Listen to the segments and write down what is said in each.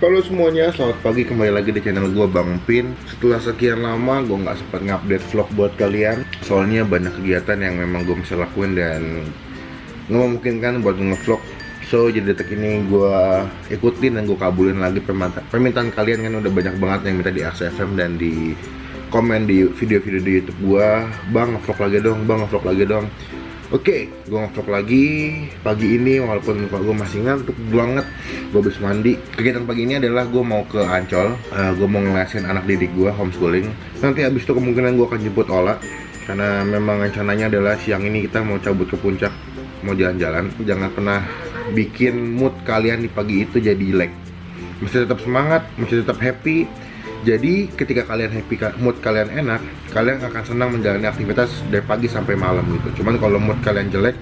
Halo semuanya, selamat pagi, kembali lagi di channel gue Bang Pin. Setelah sekian lama gue nggak sempat ngupdate vlog buat kalian, soalnya banyak kegiatan yang memang gue bisa lakuin dan nggak memungkinkan buat nge-vlog. So jadi detik ini gue ikutin dan gue kabulin lagi permintaan kalian, kan udah banyak banget yang minta di RCFM dan di komen di video-video di YouTube gue, Bang nge-vlog lagi dong, Bang nge-vlog lagi dong. Oke, gue nge-vlog lagi pagi ini walaupun muka gue masih ngantuk banget. Gue habis mandi. Kegiatan pagi ini adalah gue mau ke Ancol. Gue mau ngelesin anak didik gue homeschooling. Nanti abis itu kemungkinan gue akan jemput Ola, karena memang rencananya adalah siang ini kita mau cabut ke puncak, mau jalan-jalan. Jangan pernah bikin mood kalian di pagi itu jadi jelek. Mesti tetap semangat, mesti tetap happy. Jadi ketika kalian happy, mood kalian enak, kalian akan senang menjalani aktivitas dari pagi sampai malam gitu. Cuman kalau mood kalian jelek,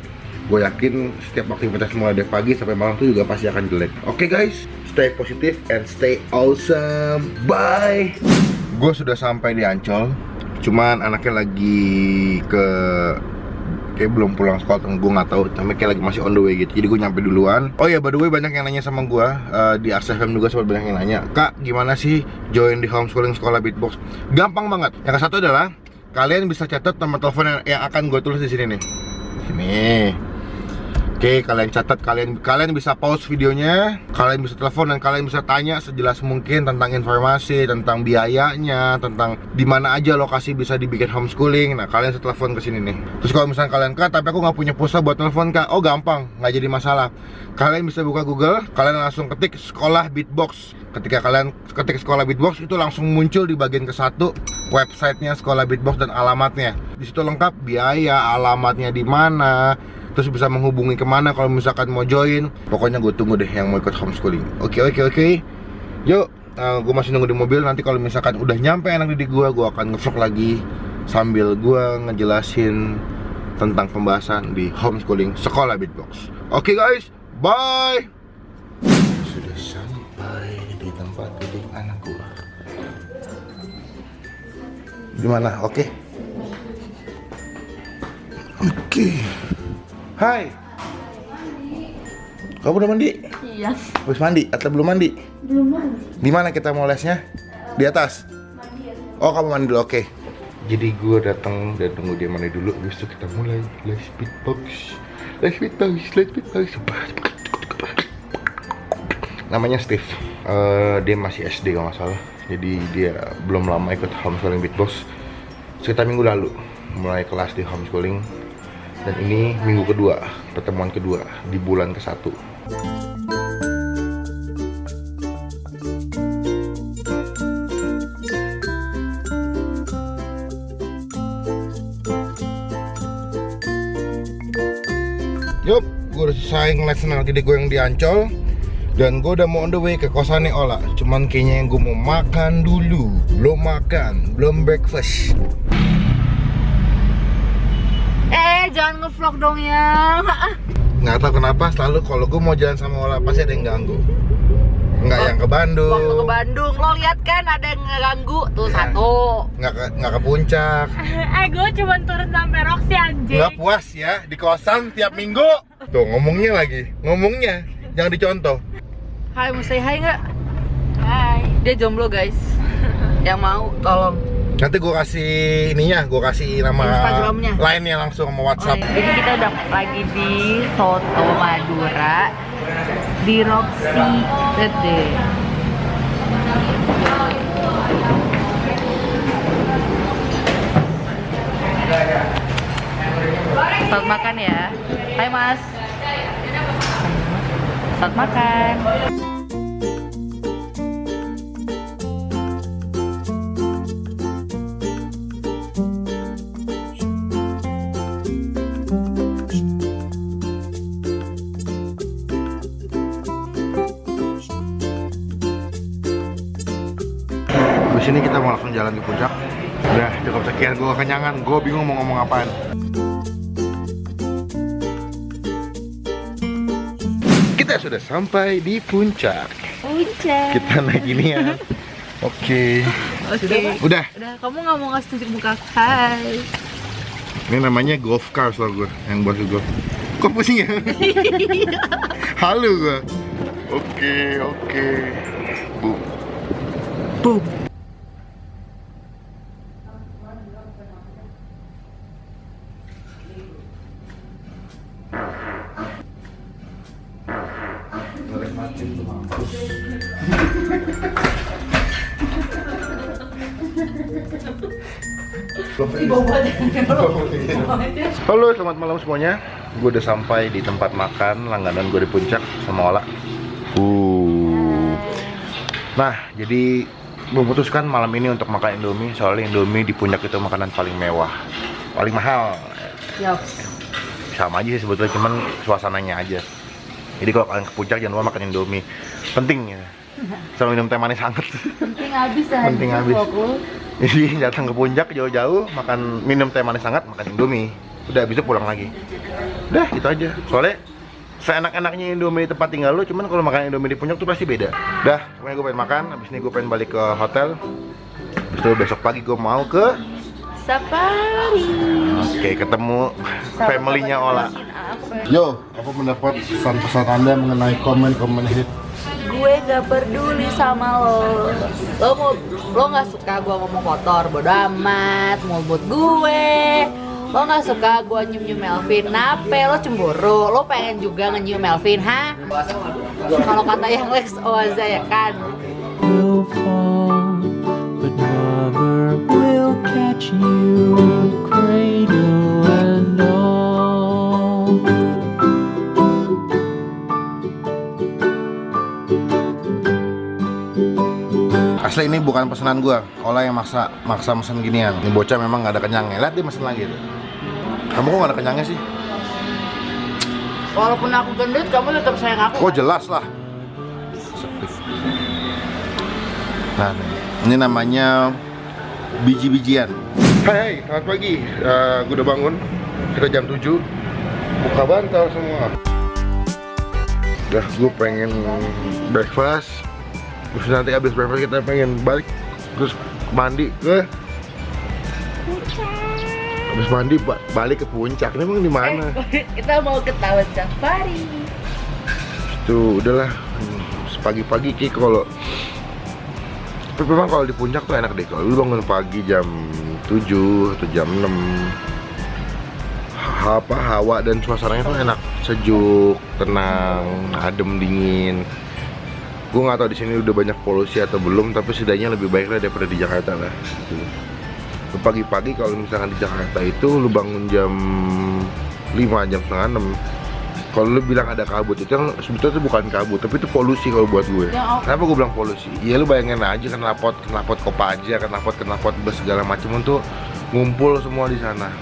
gue yakin setiap aktivitas mulai dari pagi sampai malam itu juga pasti akan jelek. Oke guys, stay positive and stay awesome. Bye. Gue sudah sampai di Ancol. Cuman anaknya lagi kayak belum pulang sekolah, gue nggak tahu, tapi kayak lagi masih on the way gitu. Jadi gue nyampe duluan. Oh ya, by the way, banyak yang nanya sama gue di RCFM juga, sempat banyak yang nanya, Kak, gimana sih join di homeschooling sekolah Beatbox? Gampang banget. Yang satu adalah kalian bisa catat nomor telepon yang akan gue tulis di sini nih. Sini. Oke, kalian catat, kalian bisa pause videonya, kalian bisa telepon dan kalian bisa tanya sejelas mungkin tentang informasi, tentang biayanya, tentang di mana aja lokasi bisa dibikin homeschooling. Nah, kalian bisa telepon ke sini nih. Terus kalau misalnya kalian, Kak, tapi aku nggak punya pulsa buat telepon, Kak. Oh, gampang, nggak jadi masalah. Kalian bisa buka Google, kalian langsung ketik sekolah Beatbox. Ketika kalian ketik sekolah Beatbox, itu langsung muncul di bagian ke-1 websitenya sekolah Beatbox dan alamatnya. Di situ lengkap biaya, alamatnya di mana, terus bisa menghubungi kemana kalau misalkan mau join. Pokoknya gue tunggu deh yang mau ikut homeschooling. Oke. Yuk, gue masih nunggu di mobil. Nanti kalau misalkan udah nyampe anak didik gue akan nge-vlog lagi sambil gue ngejelasin tentang pembahasan di homeschooling sekolah Beatbox. Oke guys, bye. Sudah sampai di tempat didik anak gue. Gimana? Oke. Hai. Kamu udah mandi? Iya. Habis mandi atau belum mandi? Belum mandi. Di mana kita mau lesnya? Di atas. Oh, kamu mandi dulu, oke. Jadi gue datang dan tunggu dia mandi dulu. Habis itu kita mulai les beatbox. Namanya Steve. Dia masih SD kalau nggak salah. Jadi dia belum lama ikut homeschooling beatbox. Sekitar minggu lalu mulai kelas di homeschooling. Dan ini minggu kedua, pertemuan kedua di bulan ke-1. Yup, gue udah selesai ngeles anak didik gue yang di Ancol. Dan gue udah mau on the way ke kosannya Ola. Cuman kayaknya gue mau makan dulu. Belum makan, belum breakfast. Jangan nge-vlog dong ya. Nggak tahu kenapa selalu kalau gue mau jalan sama Ola pasti ada yang ganggu. Nggak yang ke Bandung. Waktu ke Bandung, lo lihat kan ada yang ngeganggu tuh Ya. satu. Nggak ke puncak. Gue cuma turun sampai Roxy anjing. Nggak puas ya di kosan tiap minggu. Tuh ngomongnya lagi, ngomongnya jangan dicontoh. Hai, mau say hi nggak? Hai. Dia jomblo guys. Yang mau tolong. Nanti gue kasih ininya, gue kasih nama Instagramnya. lainnya langsung sama WhatsApp. Oh, iya. Jadi kita udah lagi di Soto Madura di Roxy. Lihat deh. Selamat makan ya. Hai Mas. Selamat makan. Di sini kita mau langsung jalan ke puncak. Udah cukup sekian, gue kenyangan, gue bingung mau ngomong apaan. Kita sudah sampai di puncak. Kita naik ini ya. Oke. Udah. Udah, kamu nggak mau ngasih tunjuk muka? Hai. Ini namanya golf car soal gue, yang buat golf. Kok pusing ya? Halu gue. Oke. Halo, selamat malam semuanya. Gue udah sampai di tempat makan langganan gue di Puncak sama Ola. Nah, jadi memutuskan malam ini untuk makan Indomie. Soalnya Indomie di Puncak itu makanan paling mewah, paling mahal. Yup. Sama aja sih sebetulnya, cuman suasananya aja. Jadi kalau kalian ke Puncak jangan lupa makan Indomie. Penting ya. Sama minum teh manis hangat. Penting habis aja. Penting habis. Jadi datang ke Puncak jauh-jauh, minum teh manis hangat, makan Indomie. Udah habis itu pulang lagi. Udah gitu aja. Soalnya seenak-enaknya Indomie di tempat tinggal lu, cuman kalau makan Indomie di Puncak tuh pasti beda. Udah, pokoknya gue pengen makan, habis ini gue pengen balik ke hotel. Habis itu besok pagi gue mau ke Safari. Oke, ketemu family-nya Ola. Yo, apa mendapat pesan-pesan Anda mengenai komen-komen hit? Gue gak peduli sama lo. Lo gak suka gue ngomong kotor, bodo amat. Mau buat gue. Lo gak suka gue nyium-nyium Melvin, nape? Lo cemburu, lo pengen juga nge-nyium Melvin, ha? Kalau kata yang Lex Oaza ya kan. Will fall, but mother will catch you, cradle and all. Asli ini bukan pesanan gua, Ola yang maksa mesen ginian. Ini bocah memang gak ada kenyangnya. Lihat dia mesen lagi tuh. Kamu kok gak ada kenyangnya sih? Walaupun aku gendut, kamu tetap sayang aku. Oh jelas lah. Nah, ini namanya biji-bijian. Hai, selamat pagi. Gue udah bangun. Kita jam 7. Buka bantal semua. Udah, gue pengen breakfast. Terus nanti abis breakfast kita pengen balik. Terus mandi ke habis mandi balik ke Puncak. Ini emang di mana? Kita mau ke Taman Safari. Tuh, udahlah. Pagi-pagi Ki kalau tapi memang kalau di Puncak tuh enak deh. Kalau lu bangun pagi jam 7 atau jam 6, hawa dan suasananya tuh enak, sejuk, tenang, adem, dingin. Gue nggak tahu di sini udah banyak polusi atau belum, tapi setidaknya lebih baik lah daripada di Jakarta lah. Pagi-pagi kalau misalkan di Jakarta itu lu bangun jam 5, jam setengah 6. Kalau lu bilang ada kabut, itu yang sebetulnya itu bukan kabut, tapi itu polusi kalau buat gue. Kenapa gue bilang polusi? Ya lu bayangin aja knalpot Kopaja, knalpot bus segala macam untuk ngumpul semua di sana.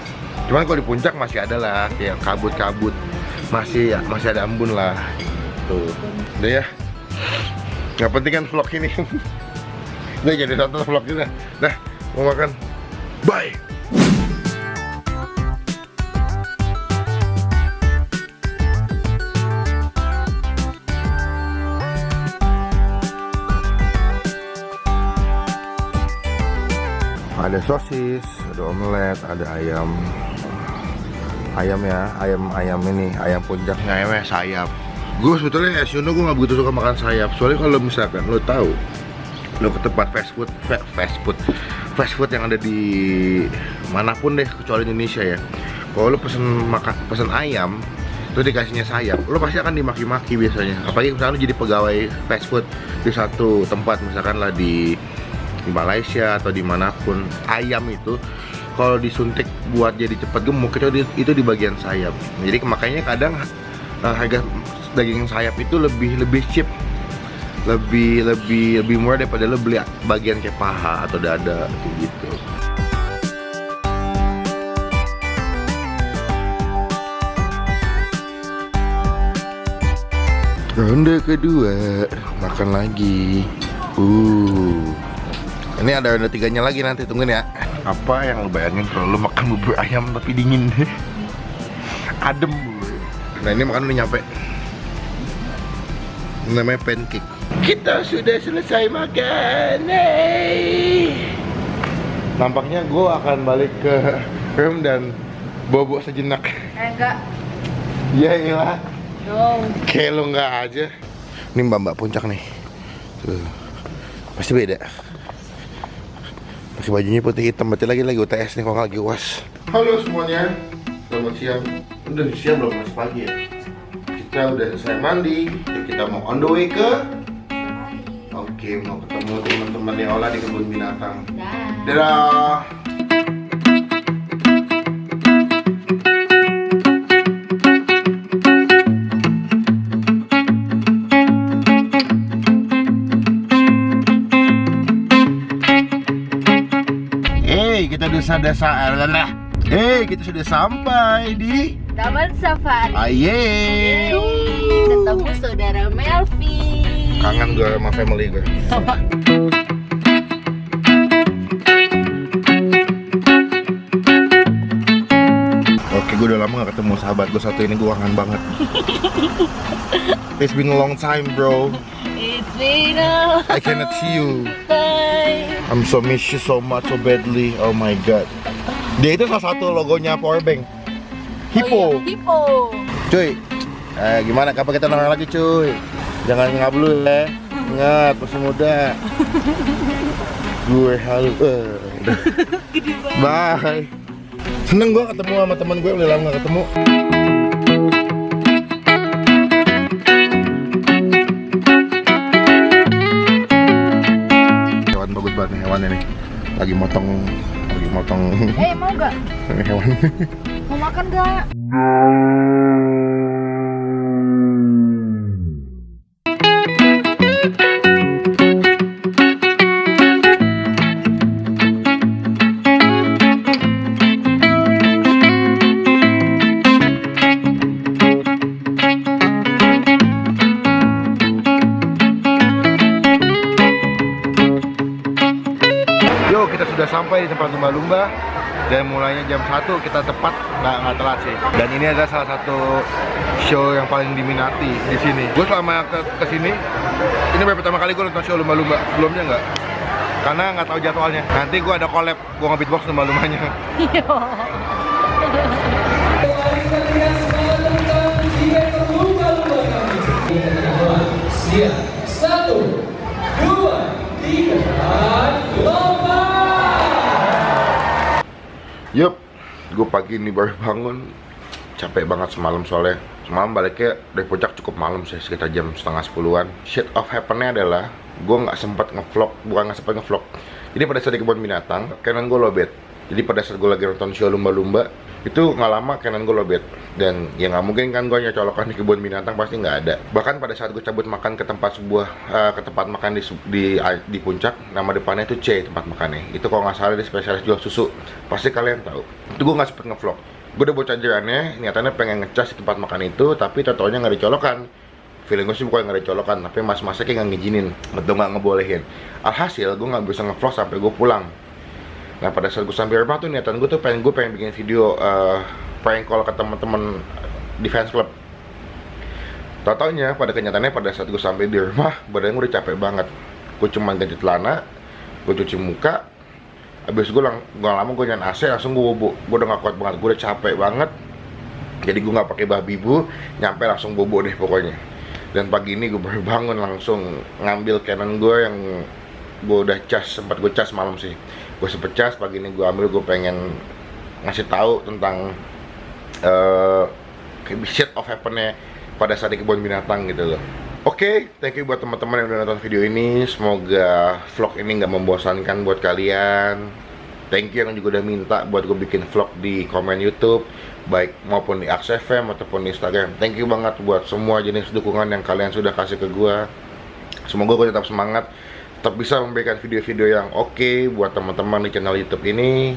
Cuman kalau di Puncak masih ada lah kayak kabut-kabut, masih ada embun lah. Tuh, udah ya. Nggak penting kan vlog ini. Udah jadi nonton vlog ini dah. Dah, mau makan. Bye. Ada sosis, ada omelet, ada ayam ya, ayam ini, ayam Puncaknya ayamnya sayap. Gue sebetulnya as you know, gue gak begitu suka makan sayap. Soalnya kalau misalkan lo tahu, lo ke tempat fast food yang ada di manapun deh kecuali Indonesia ya. Kalau lo pesen ayam, terus dikasihnya sayap, lo pasti akan dimaki-maki biasanya. Apalagi misalkan lo jadi pegawai fast food di satu tempat, misalkan lah di Malaysia atau dimanapun, ayam itu kalau disuntik buat jadi cepat gemuk itu di bagian sayap. Jadi makanya kadang harga daging sayap itu lebih cheap, lebih murah daripada lo beli bagian kayak paha atau dada gitu. Ronde kedua, makan lagi. Ini ada ronde 3-nya lagi, nanti tungguin ya. Apa yang lo bayangin kalau lo makan bubur ayam tapi dingin? Adem. Nah ini makan udah nyampe. Ini namanya pancake. Kita sudah selesai makan. Hey. Nampaknya gue akan balik ke room dan bobo sejenak. Enggak. Ya iyalah. No. Kayak lo nggak aja. Ini mbak Puncak nih. Tuh. Pasti beda. Pakai bajunya putih hitam, berarti lagi UTS nih kalau lagi UAS. Halo semuanya, selamat siang. Udah siang belum, masih pagi ya. Kita udah selesai mandi, jadi kita mau on the way ke Oke, mau ketemu teman-teman Ola di kebun binatang. Dadah. Kita sudah sampai di Taman Safari. Aye. Ketemu saudara Melvin. Kangen gue sama family gue. Oke, gue udah lama gak ketemu sahabat gue satu ini, gue kangen banget. It's been a long time, bro. It's been a I cannot see you. time. I'm so miss you so much, so badly. Oh my god. Dia itu salah satu logonya powerbank. Hippo. Oh, iya, Hippo. Cuy, gimana kapan kita nongkrong lagi cuy? Jangan ngablu ya. Ingat, masih muda. Gue halu. Bye. Seneng gue ketemu sama temen gue, udah lama gak ketemu. Hewan bagus banget nih hewannya nih. Lagi motong. Mau gak? Hewan. Mau makan gak? Yo, kita sudah sampai di tempat lumba-lumba. Dan mulainya jam 1, kita tepat, nggak telat sih. Dan ini adalah salah satu show yang paling diminati di sini. Gue selama ke sini, ini baru pertama kali gue nonton show lumba-lumba. Sebelumnya nggak, karena nggak tahu jadwalnya. Nanti gue ada collab, gue nge-beatbox lumba-lumbanya. Satu, dua, tiga, lomba. Yup, gue pagi ini baru bangun. Capek banget semalam soalnya. Semalam baliknya dari puncak cukup malam sih, sekitar jam setengah 10-an. Shit of happen-nya adalah gue nggak sempat ngevlog, Jadi pada saat di kebun binatang, Canon gue lowbat. Jadi pada saat gue lagi nonton show lumba-lumba, itu nggak lama Canon gue lowbat. Dan ya nggak mungkin kan gue nyocolokan di kebun binatang, pasti nggak ada. Bahkan pada saat gue cabut makan ke tempat makan di puncak, nama depannya itu C tempat makannya. Itu kalau nggak salah dia spesialis jual susu. Pasti kalian tahu. Itu gue nggak sempet ngevlog. Gue udah bawa chargerannya, niatannya pengen ngecas di tempat makan itu, tapi totonya nggak dicolokan. Feeling gue sih bukan nggak dicolokan, tapi mas-masnya kayak nggak ngizinin atau nggak ngebolehin. Alhasil gue nggak bisa ngevlog sampai gue pulang. Nah pada saat gue sampai rumah tuh niatan gue tuh pengen bikin video prank call ke teman-teman di fans club. Tau-taunya pada kenyataannya pada saat gue sampai di rumah, badan gue udah capek banget. Gue cuma ganti celana, gue cuci muka, abis gue lama gue nyalain AC, langsung gue bobo. Gue udah gak kuat banget, gue udah capek banget. Jadi gue gak pakai babi bu, nyampe langsung bobo deh pokoknya. Dan pagi ini gue baru bangun langsung ngambil Canon gue yang gue udah sempat gue cas malam sih. Gue sempet cas, pagi ini gue ambil, gue pengen ngasih tahu tentang shit of happen-nya pada saat di kebun binatang gitu loh. Oke, thank you buat teman-teman yang udah nonton video ini. Semoga vlog ini nggak membosankan buat kalian. Thank you yang juga udah minta buat gue bikin vlog di komen YouTube, baik maupun di Aks FM ataupun di Instagram. Thank you banget buat semua jenis dukungan yang kalian sudah kasih ke gue. Semoga gue tetap semangat, tetap bisa memberikan video-video yang oke buat teman-teman di channel YouTube ini.